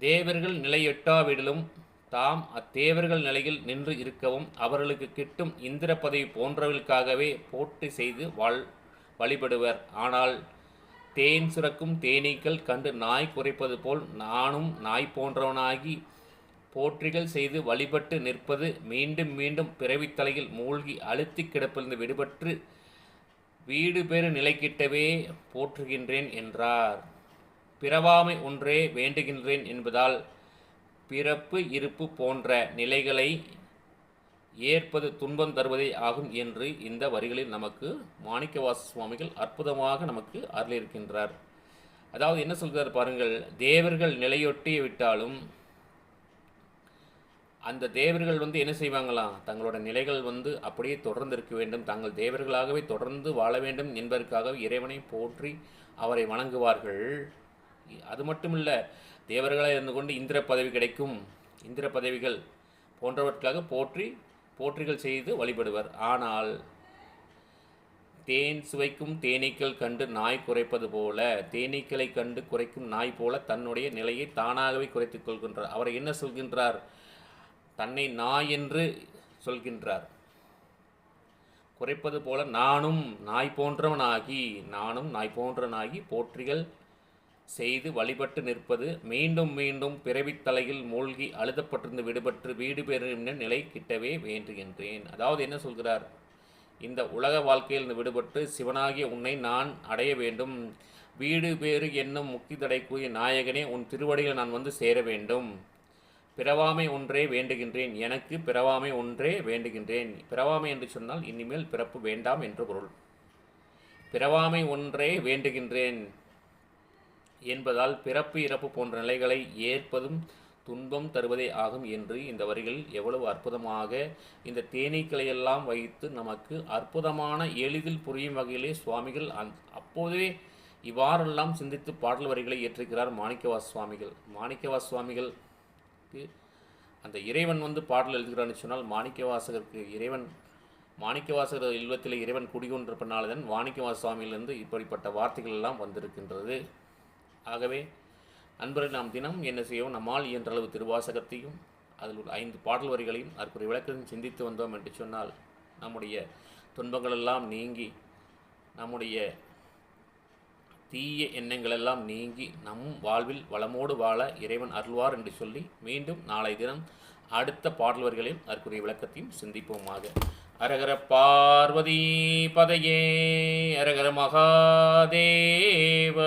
தேவர்கள் நிலையெட்டாவிடிலும் தாம் அத்தேவர்கள் நிலையில் நின்று இருக்கவும் அவர்களுக்கு கிட்டும் இந்திர பதவி போன்றவர்களுக்காகவே போற்றி செய்து வழிபடுவர். ஆனால் தேன் சுரக்கும் தேனீக்கள் கண்டு நாய் குறைப்பது போல் நானும் நாய் போன்றவனாகி போற்றிகள் செய்து வழிபட்டு நிற்பது மீண்டும் மீண்டும் பிறவித்தலையில் மூழ்கி அழுத்தி கிடப்பிலிருந்து விடுபட்டு வீடு பெறு நிலைக்கிட்டவே போற்றுகின்றேன் என்றார். பிறவாமை ஒன்றே வேண்டுகின்றேன் என்பதால் பிறப்பு இருப்பு போன்ற நிலைகளை ஏற்பது துன்பம் தருவதே ஆகும் என்று இந்த வரிகளில் நமக்கு மாணிக்கவாச சுவாமிகள் அற்புதமாக நமக்கு அருளியிருக்கின்றார். அதாவது என்ன சொல்கிறார் பாருங்கள், தேவர்கள் நிலையொட்டி விட்டாலும் அந்த தேவர்கள் என்ன செய்வாங்களாம், தங்களோட நிலைகள் அப்படியே தொடர்ந்து இருக்க வேண்டும், தாங்கள் தேவர்களாகவே தொடர்ந்து வாழ வேண்டும் என்பதற்காக இறைவனை போற்றி அவரை வணங்குவார்கள். அது மட்டும் இல்லை, தேவர்களாக இருந்து கொண்டு இந்திர பதவி கிடைக்கும், இந்திர பதவிகள் போன்றவற்றுக்காக போற்றிகள் செய்து வழிபடுவர். ஆனால் தேன் சுவைக்கும் தேனீக்கள் கண்டு நாய் குறைப்பது போல, தேனீக்களை கண்டு குறைக்கும் நாய் போல தன்னுடைய நிலையை தானாகவே குறைத்துக் கொள்கின்றார். அவரை என்ன சொல்கின்றார், தன்னை நாய் என்று சொல்கின்றார். குறைப்பது போல நானும் நாய் போன்றவனாகி போற்றிகள் செய்து வழிபட்டு நிற்பது மீண்டும் மீண்டும் பிறவித்தலையில் மூழ்கி அழுதப்பட்டிருந்து விடுபட்டு வீடு பெறும் நிலை கிட்டவே வேண்டுகின்றேன். அதாவது என்ன சொல்கிறார், இந்த உலக வாழ்க்கையில் விடுபட்டு சிவனாகிய உன்னை நான் அடைய வேண்டும், வீடு பேறு என்னும் முக்தி தடை கூறிய நாயகனே உன் திருவடியில் நான் சேர வேண்டும், பிறவாமை ஒன்றே வேண்டுகின்றேன், எனக்கு பிறவாமை ஒன்றே வேண்டுகின்றேன். பிறவாமை என்று சொன்னால் இனிமேல் பிறப்பு வேண்டாம் என்று பொருள். பிறவாமை ஒன்றே வேண்டுகின்றேன் என்பதால் பிறப்பு இறப்பு போன்ற நிலைகளை ஏற்பதும் துன்பம் தருவதே ஆகும் என்று இந்த வரிகளில் எவ்வளவு அற்புதமாக இந்த தேனீக்களையெல்லாம் வைத்து நமக்கு அற்புதமான எளிதில் புரியும் வகையிலே சுவாமிகள் அப்போதே இவ்வாறெல்லாம் சிந்தித்து பாடல் வரிகளை ஏற்றிருக்கிறார் மாணிக்கவாச சுவாமிகள். மாணிக்கவாச சுவாமிகள் அந்த இறைவன் பாடல் எழுதுகிறான்னு சொன்னால் மாணிக்கவாசகர் இல்லத்தில் இறைவன் குடிகொண்டிருப்பனால்தான் மாணிக்கவாச சுவாமியிலிருந்து இப்படிப்பட்ட வார்த்தைகள் எல்லாம் வந்திருக்கின்றது. ஆகவே நண்பர்கள், நாம் தினம் என்ன செய்வோம், நம்மால் இயன்றளவு திருவாசகத்தையும் அதில் உள்ள 5 பாடல் வரிகளையும் அதற்குரிய விளக்கத்தையும் சிந்தித்து வந்தோம் என்று சொன்னால் நம்முடைய துன்பங்களெல்லாம் நீங்கி, நம்முடைய தீய எண்ணங்களெல்லாம் நீங்கி நம் வாழ்வில் வளமோடு வாழ இறைவன் அருள்வார் என்று சொல்லி மீண்டும் நாளை தினம் அடுத்த பாடல் வரிகளையும் அதற்குரிய விளக்கத்தையும் சிந்திப்போமாக. அரகர பார்வதி பதையே, அரகர மகாதேவ.